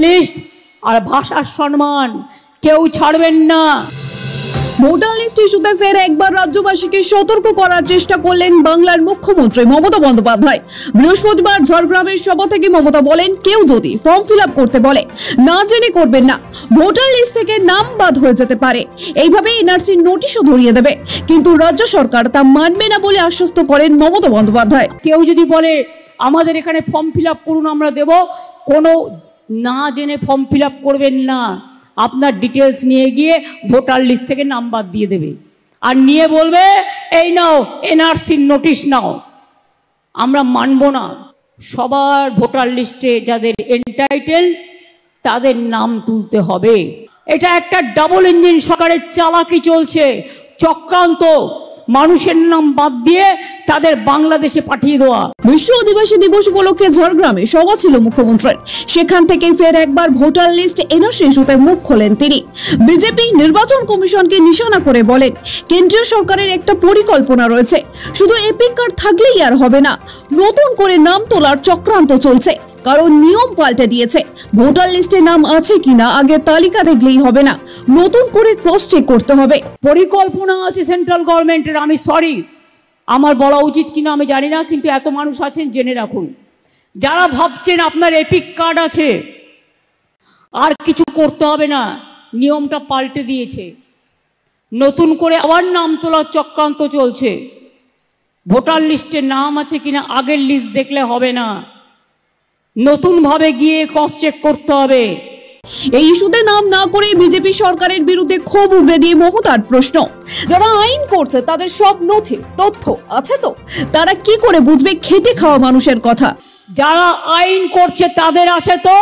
List আর ভাষার সম্মান কেউ ছাড়বেন না। ভোটার লিস্ট ইস্যুতে ফের একবার রাজ্যবাসীকে সতর্ক করার চেষ্টা করলেন বাংলার মুখ্যমন্ত্রী মমতা বন্দ্যোপাধ্যায়। বৃহস্পতিবার ঝাড়গ্রামের সভা থেকে মমতা বলেন, কেউ যদি ফর্ম ফিল আপ করতে বলে না জেনে করবেন না, ভোটার লিস্ট থেকে নাম বাদ হয়ে যেতে পারে। এইভাবে এনআরসি নোটিশও ধরিয়ে দেবে, কিন্তু রাজ্য সরকার তা মানবে না বলে আশ্বস্ত করেন মমতা বন্দ্যোপাধ্যায়। কেউ যদি বলে আমাদের এখানে ফর্ম ফিল আপ করুন, আমরা দেব, কোনো না জেনে ফর্ম ফিল আপ করবেন না। আপনার ডিটেলস নিয়ে গিয়ে ভোটার লিস্ট থেকে নাম বাদ দিয়ে দেবে আর নিয়ে বলবে এই নাও এনআরসির নোটিশ নাও। আমরা মানব না। সবার ভোটার লিস্টে যাদের এন্টাইটেল তাদের নাম তুলতে হবে। এটা একটা ডাবল ইঞ্জিন সরকারের চালাকি চলছে, চক্রান্ত। মানুষের নাম বাদ দিয়ে তাদের বাংলাদেশে পাঠিয়ে দেওয়া। বিশ্ব আদিবাসী দিবস উপলক্ষে ঝাড়গ্রামে সভা ছিল মুখ্যমন্ত্রীর। সেখান থেকে ফের একবার ভোটার লিস্ট এনআরসি ইস্যুতে মুখ খোলেন তিনি। বিজেপি নির্বাচন কমিশনকে নিশানা করে বলেন, কেন্দ্রীয় সরকারের একটা পরিকল্পনা রয়েছে, শুধু এপিক কার্ড থাকলেই আর হবে না, নতুন করে নাম তোলার চক্রান্ত চলছে। কারণ নিয়ম পাল্টে দিয়েছে, ভোটার লিস্টে নাম আছে কিনা আগে তালিকা দেখলেই হবে না, নতুন করে ক্রস চেক করতে হবে। পরিকল্পনা আছে সেন্ট্রাল গভর্নমেন্টের। আমি সরি, আমার বলা উচিত কিনা আমি জানি না, কিন্তু এত মানুষ আছেন জেনে রাখুন, যারা ভাবছেন আপনার এপিক কার্ড আছে আর কিছু করতে হবে না, নিয়মটা পাল্টে দিয়েছে। নতুন করে আবার নাম তোলার চক্রান্ত চলছে। ভোটার লিস্টে নাম আছে কিনা আগের লিস্ট দেখলে হবে না, নতুন ভাবে গিয়ে ক্রস চেক করতে হবে। এই ইস্যুতে নাম না করে বিজেপি সরকারের বিরুদ্ধে ক্ষোভ উগরে দিয়ে মমতার প্রশ্ন, যারা আইন করছে তাদের সব নথি তথ্য আছে তো, তারা কি করে বুঝবে খেটে খাওয়া মানুষের কথা? যারা আইন করছে তাদের আছে তো,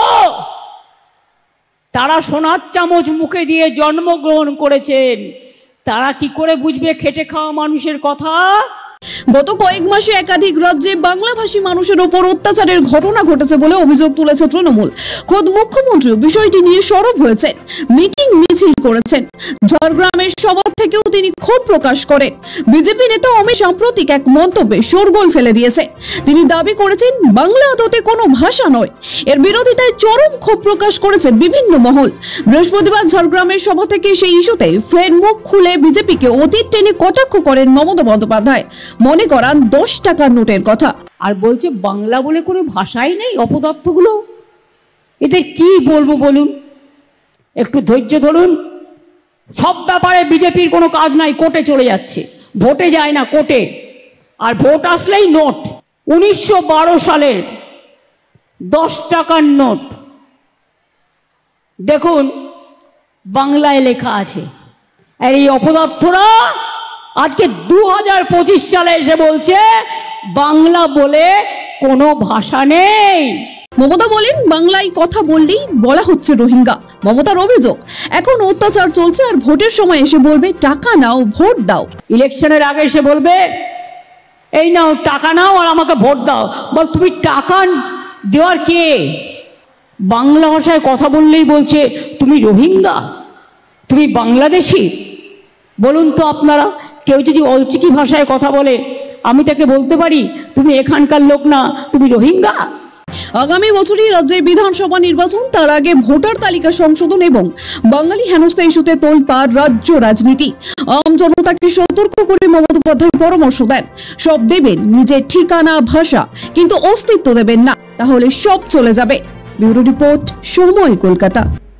তারা সোনার চামচ মুখে দিয়ে জন্মগ্রহণ করেছেন, তারা কি করে বুঝবে খেটে খাওয়া মানুষের কথা? গত কয়েক মাসে একাধিক রাজ্যে বাংলাভাষী মানুষের উপর অত্যাচারের ঘটনা ঘটেছে বলে অভিযোগ তুলেছে তৃণমূল। খোদ মুখ্যমন্ত্রী বিষয়টি নিয়ে সরব হয়েছেন, মিটিং মিছিল করেছেন। ঝাড়গ্রামের সভা থেকেও তিনি ক্ষোভ প্রকাশ করেন। বিজেপি নেতা অমিত সাম্প্রতিক এক মন্তব্যে শোরগোল ফেলে দিয়েছে। তিনি দাবি করেছেন বাংলা আদতে কোনো ভাষা নয়। এর বিরোধিতায় চরম ক্ষোভ প্রকাশ করেছে বিভিন্ন মহল। বৃহস্পতিবার ঝাড়গ্রামের সভা থেকে সেই ইস্যুতে ফের মুখ খুলে বিজেপিকে অতীত টেনে কটাক্ষ করেন মমতা বন্দ্যোপাধ্যায়। মনে করান 10 টাকার নোটের কথা। আর বলছে বাংলা বলে কোনো ভাষাই নেই, অপদার্থগুলো। এদের কি বলবো বলুন, একটু ধৈর্য ধরুন। সব ব্যাপারে বিজেপির কোনো কাজ নাই, কোর্টে চলে যাচ্ছে, ভোটে যায় না কোর্টে, আর ভোট আসলেই নোট। 1912 সালের 10 টাকার নোট দেখুন, বাংলায় লেখা আছে। আর এই অপদার্থরা আজকে 2025 সালে এসে বলছে বাংলা বলে কোনো ভাষা নেই। মমতা বলেন, বাংলায় কথা বললেই বলা হচ্ছে রোহিঙ্গা। মমতার অভিযোগ, এখন অত্যাচার চলছে আর ভোটের সময় এসে বলবে টাকা নাও ভোট দাও। ইলেকশনের আগে এসে বলবে এই নাও টাকা নাও আর আমাকে ভোট দাও। বল তুমি টাকা দেওয়ার কে? বাংলা ভাষায় কথা বললেই বলছে তুমি রোহিঙ্গা, তুমি বাংলাদেশি। বলুন তো আপনারা, কেউ যদি অলচিকি ভাষায় কথা বলে আমি তাকে বলতে পারি তুমি এখানকার লোক না, তুমি রোহিঙ্গা? আগামী বছরই রাজ্যে বিধানসভা নির্বাচন, তার আগে ভোটার তালিকা সংশোধন এবং বাঙালি হেনস্থা ইস্যুতে তোলপাড় রাজ্য রাজনীতি। আম জনতাকে সতর্ক করে মমতা বন্দ্যোপাধ্যায় পরামর্শ দেন, সব দেবেন নিজের ঠিকানা ভাষা, কিন্তু অস্তিত্ব দেবেন না, তাহলে সব চলে যাবে। ব্যুরো রিপোর্ট, সময়, কলকাতা।